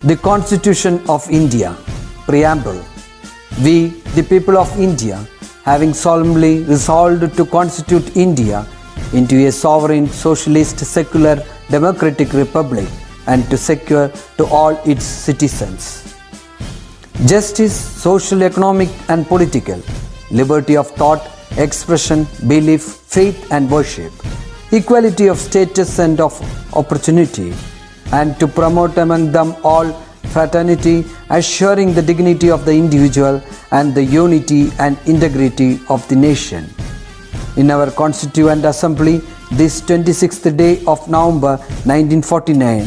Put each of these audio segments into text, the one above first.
The Constitution of India, Preamble. We, the people of India, having solemnly resolved to constitute India into a sovereign, socialist, secular, democratic republic and to secure to all its citizens justice, social, economic and political, liberty of thought, expression, belief, faith and worship, equality of status and of opportunity, and to promote among them all fraternity, assuring the dignity of the individual and the unity and integrity of the nation. In our Constituent Assembly, this 26th day of November 1949,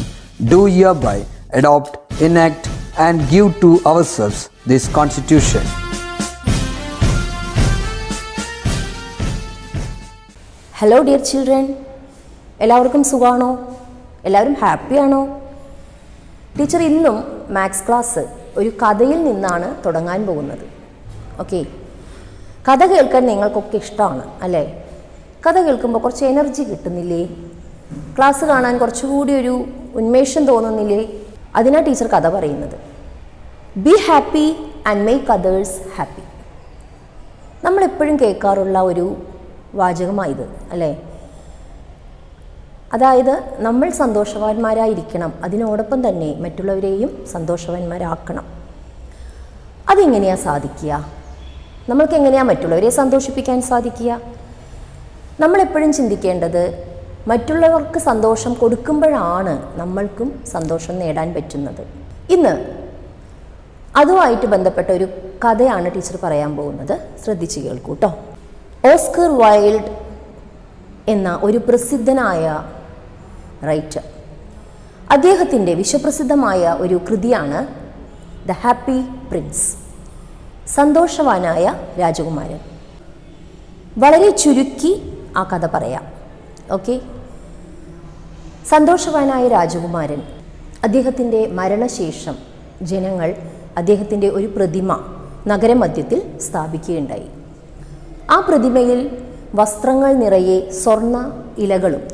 do hereby adopt, enact and give to ourselves this Constitution. Hello dear children, എല്ലാവർക്കും സുഖമാണോ? എല്ലാവരും ഹാപ്പിയാണോ? Teacher ഇന്നും maths class ഒരു കഥയിൽ നിന്നാണ് തുടങ്ങാൻ പോകുന്നത്. Okay, കഥ കേൾക്കാൻ നിങ്ങൾക്കൊക്കെ ഇഷ്ടമാണ് അല്ലേ? കഥ കേൾക്കുമ്പോൾ കുറച്ച് എനർജി കിട്ടുന്നില്ലേ? ക്ലാസ് കാണാൻ കുറച്ചുകൂടി ഒരു ഉന്മേഷം തോന്നുന്നില്ലേ? അതിനാണ് ടീച്ചർ കഥ പറയുന്നത്. Be happy and make others happy. നമ്മളെപ്പോഴും കേൾക്കാറുള്ള ഒരു വാചകമായത് അല്ലേ? അതായത് നമ്മൾ സന്തോഷവാന്മാരായിരിക്കണം, അതിനോടൊപ്പം തന്നെ മറ്റുള്ളവരെയും സന്തോഷവാന്മാരാക്കണം. അതെങ്ങനെയാണ് സാധിക്കുക? നമ്മൾക്ക് എങ്ങനെയാണ് മറ്റുള്ളവരെ സന്തോഷിപ്പിക്കാൻ സാധിക്കുക? നമ്മളെപ്പോഴും ചിന്തിക്കേണ്ടത് മറ്റുള്ളവർക്ക് സന്തോഷം കൊടുക്കുമ്പോഴാണ് നമ്മൾക്കും സന്തോഷം നേടാൻ പറ്റുന്നത്. ഇന്ന് അതുമായിട്ട് ബന്ധപ്പെട്ട ഒരു കഥയാണ് ടീച്ചർ പറയാൻ പോകുന്നത്. ശ്രദ്ധിച്ച് കേൾക്കൂ കേട്ടോ. ഓസ്കർ വൈൽഡ് എന്ന ഒരു പ്രസിദ്ധനായ റൈറ്റർ, അദ്ദേഹത്തിൻ്റെ വിശ്വപ്രസിദ്ധമായ ഒരു കൃതിയാണ് ദ ഹാപ്പി പ്രിൻസ്, സന്തോഷവാനായ രാജകുമാരൻ. വളരെ ചുരുക്കി ആ കഥ പറയാം. ഓക്കെ, സന്തോഷവാനായ രാജകുമാരൻ, അദ്ദേഹത്തിൻ്റെ മരണശേഷം ജനങ്ങൾ അദ്ദേഹത്തിൻ്റെ ഒരു പ്രതിമ നഗരമധ്യത്തിൽ സ്ഥാപിക്കുകയുണ്ടായി. ആ പ്രതിമയിൽ വസ്ത്രങ്ങൾ നിറയെ സ്വർണ്ണ ഇലകളും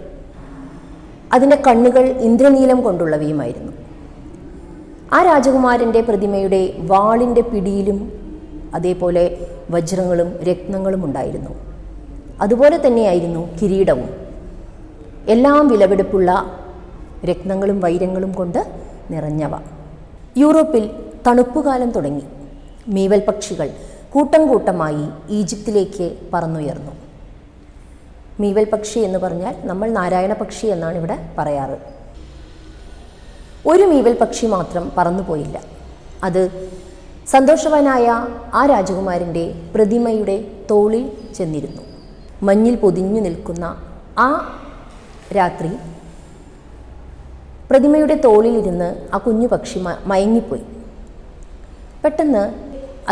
അതിൻ്റെ കണ്ണുകൾ ഇന്ദ്രനീലം കൊണ്ടുള്ളവയുമായിരുന്നു. ആ രാജകുമാരൻ്റെ പ്രതിമയുടെ വാളിൻ്റെ പിടിയിലും അതേപോലെ വജ്രങ്ങളും രത്നങ്ങളും ഉണ്ടായിരുന്നു. അതുപോലെ തന്നെയായിരുന്നു കിരീടവും. എല്ലാം വിലപിടിപ്പുള്ള രത്നങ്ങളും വൈരങ്ങളും കൊണ്ട് നിറഞ്ഞവ. യൂറോപ്പിൽ തണുപ്പുകാലം തുടങ്ങി. മീവൽ പക്ഷികൾ കൂട്ടം കൂട്ടമായി ഈജിപ്തിലേക്ക് പറന്നുയർന്നു. മീവൽ പക്ഷി എന്ന് പറഞ്ഞാൽ നമ്മൾ നാരായണ പക്ഷി എന്നാണ് ഇവിടെ പറയാറ്. ഒരു മീവൽ പക്ഷി മാത്രം പറന്നുപോയില്ല. അത് സന്തോഷവാനായ ആ രാജകുമാരൻ്റെ പ്രതിമയുടെ തോളിൽ ചെന്നിരുന്നു. മഞ്ഞിൽ പൊതിഞ്ഞു നിൽക്കുന്ന ആ രാത്രി പ്രതിമയുടെ തോളിലിരുന്ന് ആ കുഞ്ഞു പക്ഷി മയങ്ങിപ്പോയി. പെട്ടെന്ന്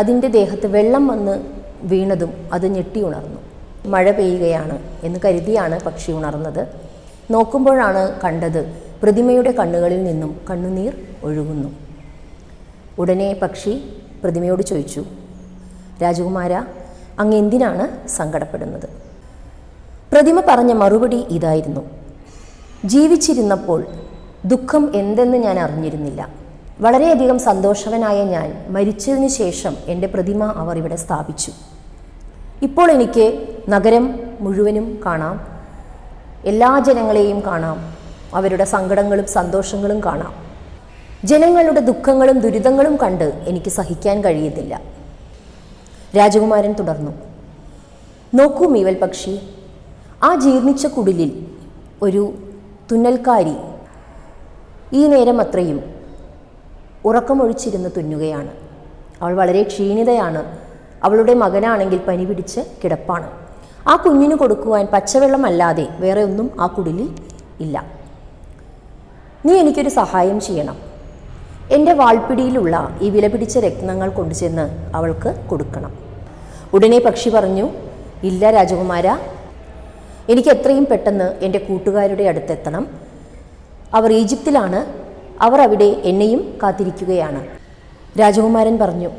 അതിൻ്റെ ദേഹത്ത് വെള്ളം വന്ന് വീണതും അത് ഞെട്ടി ഉണർന്നു. മഴ പെയ്യുകയാണ് എന്ന് കരുതിയാണ് പക്ഷി ഉണർന്നത്. നോക്കുമ്പോഴാണ് കണ്ടത് പ്രതിമയുടെ കണ്ണുകളിൽ നിന്നും കണ്ണുനീർ ഒഴുകുന്നു. ഉടനെ പക്ഷി പ്രതിമയോട് ചോദിച്ചു, രാജകുമാര, അങ്ങ് എന്തിനാണ് സങ്കടപ്പെടുന്നത്? പ്രതിമ പറഞ്ഞ മറുപടി ഇതായിരുന്നു, ജീവിച്ചിരുന്നപ്പോൾ ദുഃഖം എന്തെന്ന് ഞാൻ അറിഞ്ഞിരുന്നില്ല. വളരെയധികം സന്തോഷവനായ ഞാൻ മരിച്ചതിന് ശേഷം എൻ്റെ പ്രതിമ അവർ ഇവിടെ സ്ഥാപിച്ചു. ഇപ്പോൾ എനിക്ക് നഗരം മുഴുവനും കാണാം, എല്ലാ ജനങ്ങളെയും കാണാം, അവരുടെ സങ്കടങ്ങളും സന്തോഷങ്ങളും കാണാം. ജനങ്ങളുടെ ദുഃഖങ്ങളും ദുരിതങ്ങളും കണ്ട് എനിക്ക് സഹിക്കാൻ കഴിയുന്നില്ല. രാജകുമാരൻ തുടർന്നു, നോക്കൂ മീവൽ പക്ഷി, ആ ജീർണിച്ച കുടിലിൽ ഒരു തുന്നൽക്കാരി ഈ നേരം അത്രയും ഉറക്കമൊഴിച്ചിരുന്ന് തുന്നുകയാണ്. അവൾ വളരെ ക്ഷീണിതയാണ്. അവളുടെ മകനാണെങ്കിൽ പനി പിടിച്ച് കിടപ്പാണ്. ആ കുഞ്ഞിന് കൊടുക്കുവാൻ പച്ചവെള്ളമല്ലാതെ വേറെ ഒന്നും ആ കുടിലിൽ ഇല്ല. നീ എനിക്കൊരു സഹായം ചെയ്യണം. എൻ്റെ വാൾപ്പിടിയിലുള്ള ഈ വിലപിടിച്ച രത്നങ്ങൾ കൊണ്ടുചെന്ന് അവൾക്ക് കൊടുക്കണം. ഉടനെ പക്ഷി പറഞ്ഞു, ഇല്ല രാജകുമാര, എനിക്ക് എത്രയും പെട്ടെന്ന് എൻ്റെ കൂട്ടുകാരുടെ അടുത്തെത്തണം. അവർ ഈജിപ്തിലാണ്. അവർ അവിടെ എന്നെയും കാത്തിരിക്കുകയാണ്. രാജകുമാരൻ പറഞ്ഞു,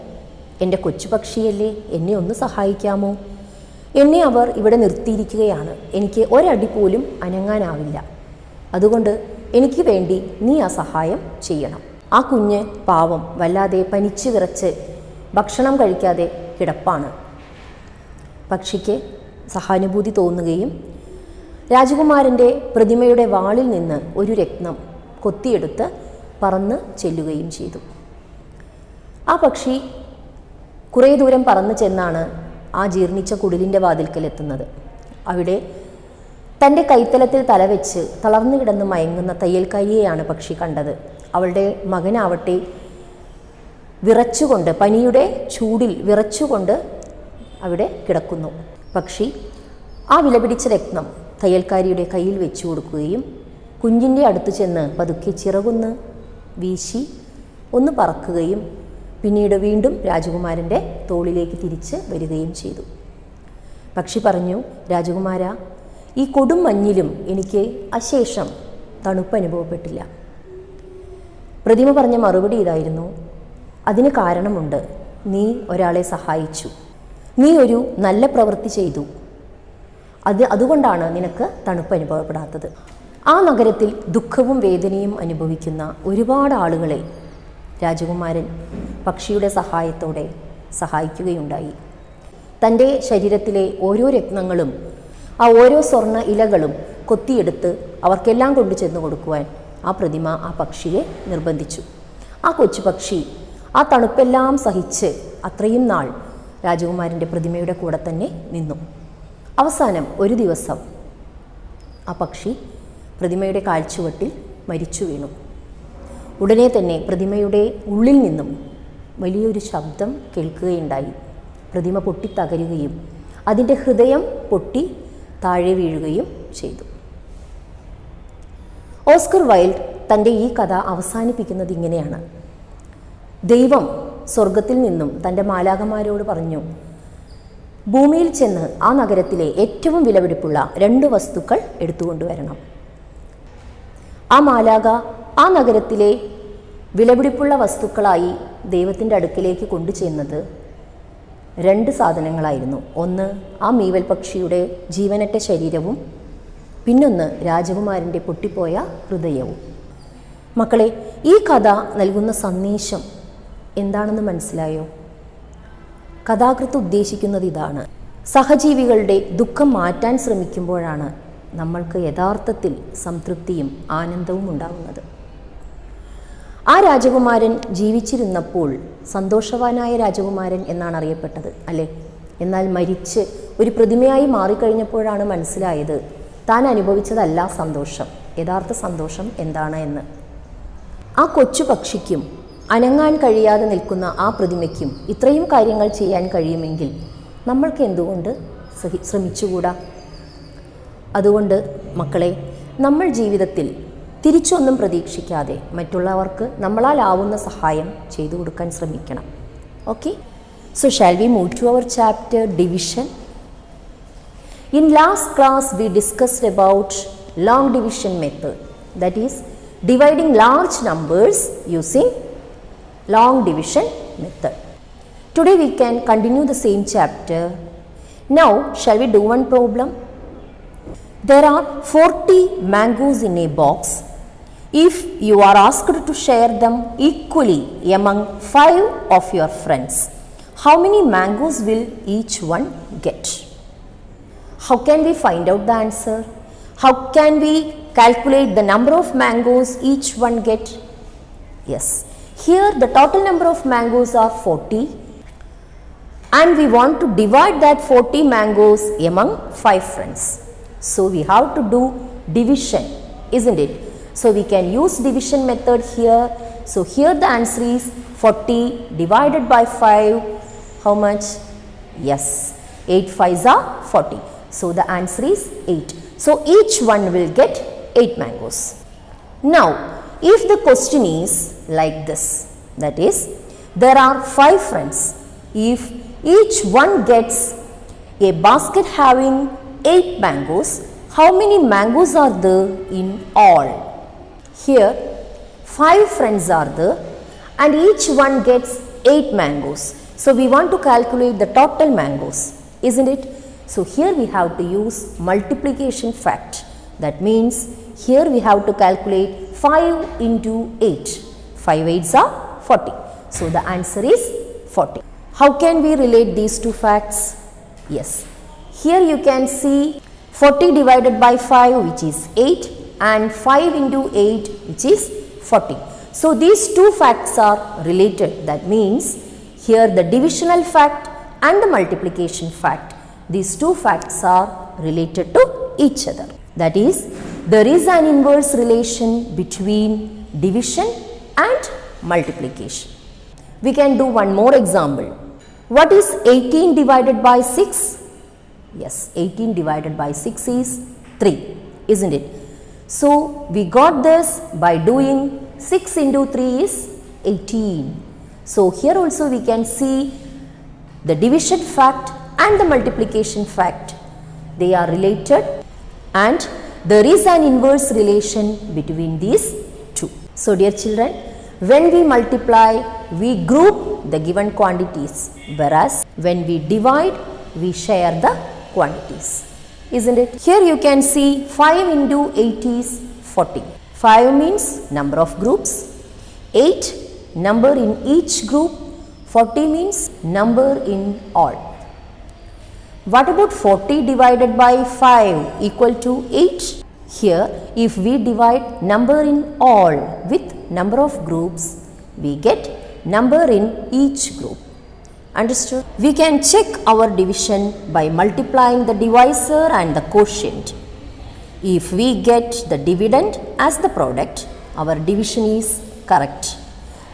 എൻ്റെ കൊച്ചു പക്ഷിയല്ലേ, എന്നെ ഒന്ന് സഹായിക്കാമോ? എന്നെ അവർ ഇവിടെ നിർത്തിയിരിക്കുകയാണ്. എനിക്ക് ഒരടി പോലും അനങ്ങാനാവില്ല. അതുകൊണ്ട് എനിക്ക് വേണ്ടി നീ ആ സഹായം ചെയ്യണം. ആ കുഞ്ഞ് പാവം വല്ലാതെ പനിച്ചു വിറച്ച് ഭക്ഷണം കഴിക്കാതെ കിടപ്പാണ്. പക്ഷിക്ക് സഹാനുഭൂതി തോന്നുകയും രാജകുമാരൻ്റെ പ്രതിമയുടെ വാളിൽ നിന്ന് ഒരു രത്നം കൊത്തിയെടുത്ത് പറന്ന് ചെല്ലുകയും ചെയ്തു. ആ പക്ഷി കുറേ ദൂരം പറന്നു ചെന്നാണ് ആ ജീർണിച്ച കുടിലിൻ്റെ വാതിൽക്കലെത്തുന്നത്. അവിടെ തൻ്റെ കൈത്തലത്തിൽ തലവെച്ച് തളർന്നു കിടന്ന് മയങ്ങുന്ന തയ്യൽക്കാരിയെയാണ് പക്ഷി കണ്ടത്. അവളുടെ മകനാവട്ടെ വിറച്ചുകൊണ്ട്, പനിയുടെ ചൂടിൽ വിറച്ചുകൊണ്ട് അവിടെ കിടക്കുന്നു. പക്ഷി ആ വിലപിടിച്ച രത്നം തയ്യൽക്കാരിയുടെ കയ്യിൽ വെച്ചു കൊടുക്കുകയും കുഞ്ഞിൻ്റെ അടുത്ത് ചെന്ന് പതുക്കെ ചിറകൊന്ന് വീശി ഒന്ന് പറക്കുകയും പിന്നീട് വീണ്ടും രാജകുമാരൻ്റെ തോളിലേക്ക് തിരിച്ച് വരികയും ചെയ്തു. പക്ഷി പറഞ്ഞു, രാജകുമാര, ഈ കൊടും മഞ്ഞിലും എനിക്ക് അശേഷം തണുപ്പ് അനുഭവപ്പെട്ടില്ല. പ്രതിമ പറഞ്ഞ മറുപടി ഇതായിരുന്നു, അതിന് കാരണമുണ്ട്. നീ ഒരാളെ സഹായിച്ചു, നീ ഒരു നല്ല പ്രവൃത്തി ചെയ്തു, അതുകൊണ്ടാണ് നിനക്ക് തണുപ്പ് അനുഭവപ്പെടാത്തത്. ആ നഗരത്തിൽ ദുഃഖവും വേദനയും അനുഭവിക്കുന്ന ഒരുപാട് ആളുകളെ രാജകുമാരൻ പക്ഷിയുടെ സഹായത്തോടെ സഹായിക്കുകയുണ്ടായി. തൻ്റെ ശരീരത്തിലെ ഓരോ രത്നങ്ങളും ആ ഓരോ സ്വർണ്ണ ഇലകളും കൊത്തിയെടുത്ത് അവർക്കെല്ലാം കൊണ്ടു ചെന്ന് കൊടുക്കുവാൻ ആ പ്രതിമ ആ പക്ഷിയെ നിർബന്ധിച്ചു. ആ കൊച്ചു പക്ഷി ആ തണുപ്പെല്ലാം സഹിച്ച് അത്രയും നാൾ രാജകുമാരൻ്റെ പ്രതിമയുടെ കൂടെ തന്നെ നിന്നു. അവസാനം ഒരു ദിവസം ആ പക്ഷി പ്രതിമയുടെ കാൽച്ചുവട്ടിൽ മരിച്ചു വീണു. ഉടനെ തന്നെ പ്രതിമയുടെ ഉള്ളിൽ നിന്നും വലിയൊരു ശബ്ദം കേൾക്കുകയുണ്ടായി. പ്രതിമ പൊട്ടിത്തകരുകയും അതിൻ്റെ ഹൃദയം പൊട്ടി താഴെ വീഴുകയും ചെയ്തു. ഓസ്കർ വൈൽഡ് തൻ്റെ ഈ കഥ അവസാനിപ്പിക്കുന്നത് ഇങ്ങനെയാണ്. ദൈവം സ്വർഗത്തിൽ നിന്നും തൻ്റെ മാലാഖമാരോട് പറഞ്ഞു, ഭൂമിയിൽ ചെന്ന് ആ നഗരത്തിലെ ഏറ്റവും വിലപിടിപ്പുള്ള 2 വസ്തുക്കൾ എടുത്തുകൊണ്ടുവരണം. ആ മാലാഖ ആ നഗരത്തിലെ വിലപിടിപ്പുള്ള വസ്തുക്കളായി ദൈവത്തിൻ്റെ അടുക്കിലേക്ക് കൊണ്ടുചെന്നത് 2 സാധനങ്ങളായിരുന്നു. ഒന്ന് ആ മീവൽ പക്ഷിയുടെ ജീവനറ്റ ശരീരവും പിന്നൊന്ന് രാജകുമാരൻ്റെ പൊട്ടിപ്പോയ ഹൃദയവും. മക്കളെ, ഈ കഥ നൽകുന്ന സന്ദേശം എന്താണെന്ന് മനസ്സിലായോ? കഥാകൃത്ത് ഉദ്ദേശിക്കുന്നത് ഇതാണ്: സഹജീവികളുടെ ദുഃഖം മാറ്റാൻ ശ്രമിക്കുമ്പോഴാണ് നമ്മൾക്ക് യഥാർത്ഥത്തിൽ സംതൃപ്തിയും ആനന്ദവും ഉണ്ടാകുന്നത്. ആ രാജകുമാരൻ ജീവിച്ചിരുന്നപ്പോൾ സന്തോഷവാനായ രാജകുമാരൻ എന്നാണ് അറിയപ്പെട്ടത്, അല്ലേ? എന്നാൽ മരിച്ച് ഒരു പ്രതിമയായി മാറിക്കഴിഞ്ഞപ്പോഴാണ് മനസ്സിലായത് താൻ അനുഭവിച്ചതല്ല സന്തോഷം, യഥാർത്ഥ സന്തോഷം എന്താണ് എന്ന്. ആ കൊച്ചു പക്ഷിക്കും അനങ്ങാൻ കഴിയാതെ നിൽക്കുന്ന ആ പ്രതിമയ്ക്കും ഇത്രയും കാര്യങ്ങൾ ചെയ്യാൻ കഴിയുമെങ്കിൽ നമ്മൾക്ക് എന്തുകൊണ്ട് ശ്രമിച്ചുകൂടാ? അതുകൊണ്ട് മക്കളെ, നമ്മൾ ജീവിതത്തിൽ തിരിച്ചൊന്നും പ്രതീക്ഷിക്കാതെ മറ്റുള്ളവർക്ക് നമ്മളാലാവുന്ന സഹായം ചെയ്തു കൊടുക്കാൻ ശ്രമിക്കണം. Okay, so shall we move to our chapter division. In last class we discussed about long division method, that is dividing large numbers using long division method. Today we can continue the same chapter. Now shall we do one problem? There are 40 mangoes in a box. If you are asked to share them equally among 5 of your friends, how many mangoes will each one get? How can we find out the answer? How can we calculate the number of mangoes each one get? Yes, here the total number of mangoes are 40 and we want to divide that 40 mangoes among 5 friends. So we have to do division, isn't it? So we can use division method here. So here the answer is 40 divided by 5. How much? Yes, 8 5s are 40. So the answer is 8. So each one will get 8 mangoes. Now, if the question is like this, that is, there are 5 friends. If each one gets a basket having 8 mangoes, how many mangoes are there in all? Here, 5 friends are there and each one gets 8 mangoes. So we want to calculate the total mangoes, isn't it? So here we have to use multiplication fact. That means here we have to calculate 5 into 8. 5 8s are 40. So the answer is 40. How can we relate these two facts? Yes, here you can see 40 divided by 5, which is 8, and 5 into 8, which is 40. So these two facts are related. That means here the divisional fact and the multiplication fact, these two facts are related to each other. That is, there is an inverse relation between division and multiplication. We can do one more example. What is 18 divided by 6? Yes, 18 divided by 6 is 3, isn't it? So we got this by doing 6 into 3 is 18. So here also we can see the division fact and the multiplication fact. They are related and there is an inverse relation between these two. So dear children, when we multiply, we group the given quantities, whereas when we divide, we share the quantities, isn't it? Here you can see 5 into 8 is 40. 5 means number of groups, 8 number in each group, 40 means number in all. What about 40 divided by 5 equal to 8? Here, if we divide number in all with number of groups, we get number in each group. Understood? We can check our division by multiplying the divisor and the quotient. If we get the dividend as the product, our division is correct.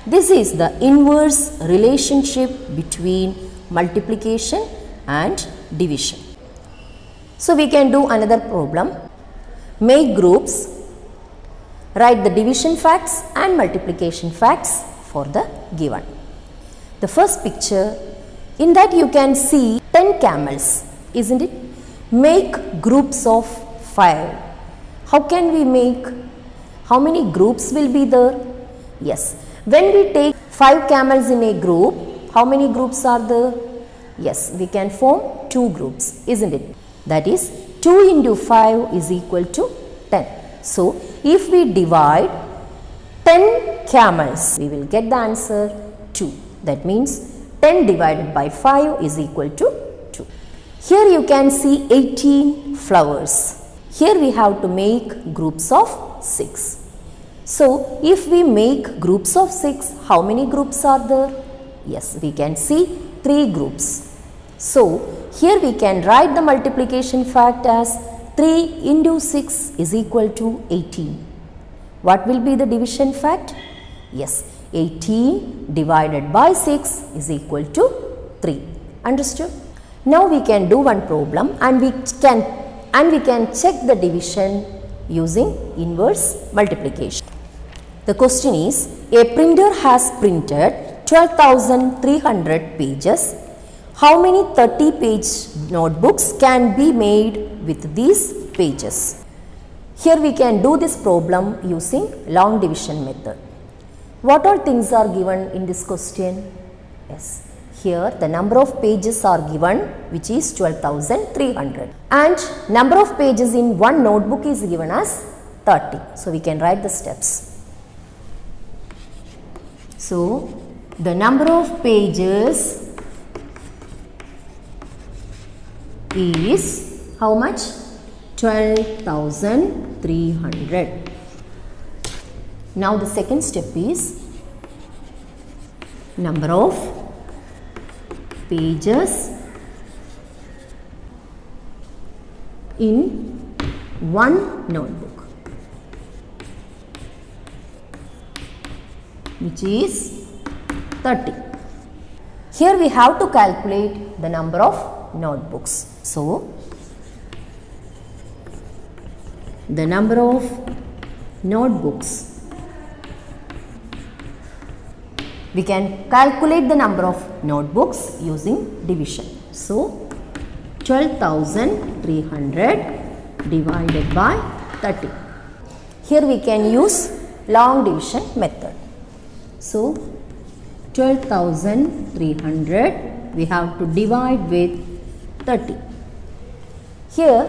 This is the inverse relationship between multiplication and division. So we can do another problem. Make groups, write the division facts and multiplication facts for the given. The first picture, in that you can see 10 camels, isn't it? Make groups of 5. How can we make? How many groups will be there? Yes, when we take 5 camels in a group, how many groups are there? Yes, we can form 2 groups, isn't it? That is, 2 into 5 is equal to 10. So, if we divide 10 camels, we will get the answer 2. That means 10 divided by 5 is equal to 2. Here you can see 18 flowers. Here we have to make groups of 6. So, if we make groups of 6, how many groups are there? Yes, we can see 3 groups. So, here we can write the multiplication fact as 3 into 6 is equal to 18. What will be the division fact? Yes, 18 divided by 6 is equal to 3. Understood? Now we can do one problem and we can check the division using inverse multiplication. The question is, a printer has printed 12,300 pages. How many 30-page notebooks can be made with these pages? Here we can do this problem using long division method. What all things are given in this question? Yes, here the number of pages are given, which is 12,300, and number of pages in one notebook is given as 30. So we can write the steps. So the number of pages is how much? 12,300. Now the second step is number of pages in one notebook, which is 30. Here we have to calculate the number of notebooks. So, the number of notebooks, we can calculate the number of notebooks using division. So, 12,300 divided by 30. Here we can use long division method. So, 12,300 we have to divide with 30. Here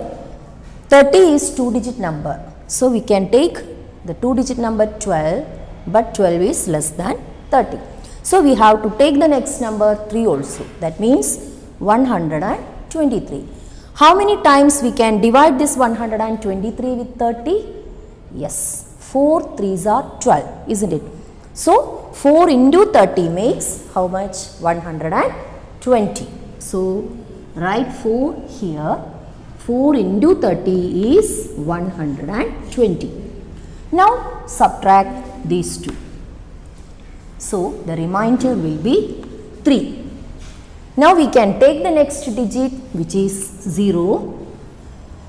30 is 2-digit number. So, we can take the 2-digit number 12 but 12 is less than 30. So we have to take the next number 3 also. That means 123. How many times we can divide this 123 with 30? Yes, 4 3s are 12, isn't it? So 4 into 30 makes how much? 120. So write 4 here. 4 into 30 is 120. Now subtract these two. So the remainder will be 3. Now we can take the next digit, which is 0.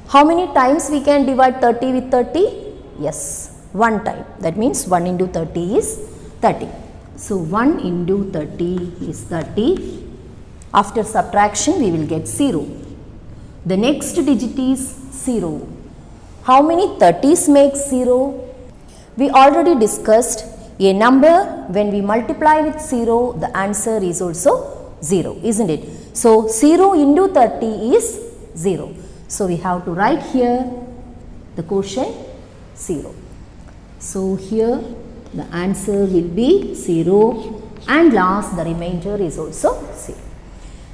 How many times we can divide 30 with 30? Yes, 1 time. That means 1 into 30 is 30. So 1 into 30 is 30. After subtraction we will get 0. The next digit is 0. How many 30s make 0? We already discussed a number when we multiply with 0, the answer is also 0, isn't it? So 0 into 30 is 0. So we have to write here the quotient 0. So here the answer will be 0 and last the remainder is also 0.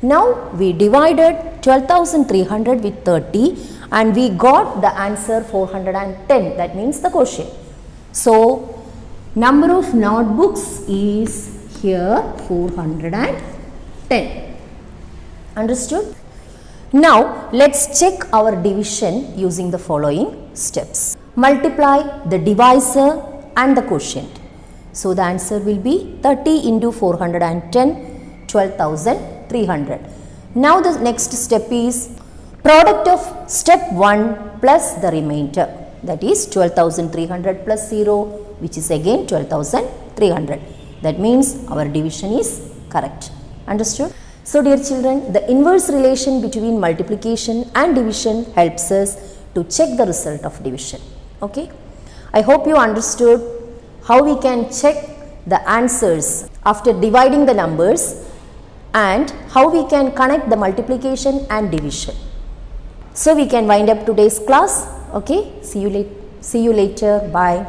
Now we divided 12,300 with 30 and we got the answer 410, that means the quotient. So number of notebooks is here 410. Understood? Now let's check our division using the following steps. Multiply the divisor and the quotient. So the answer will be 30 into 410, 12,300. Now the next step is product of step 1 plus the remainder, that is 12,300 plus 0, which is again 12,300. That means our division is correct. Understood? So dear children, the inverse relation between multiplication and division helps us to check the result of division. Okay? I hope you understood how we can check the answers after dividing the numbers and how we can connect the multiplication and division. So we can wind up today's class. Okay? See you later. Bye.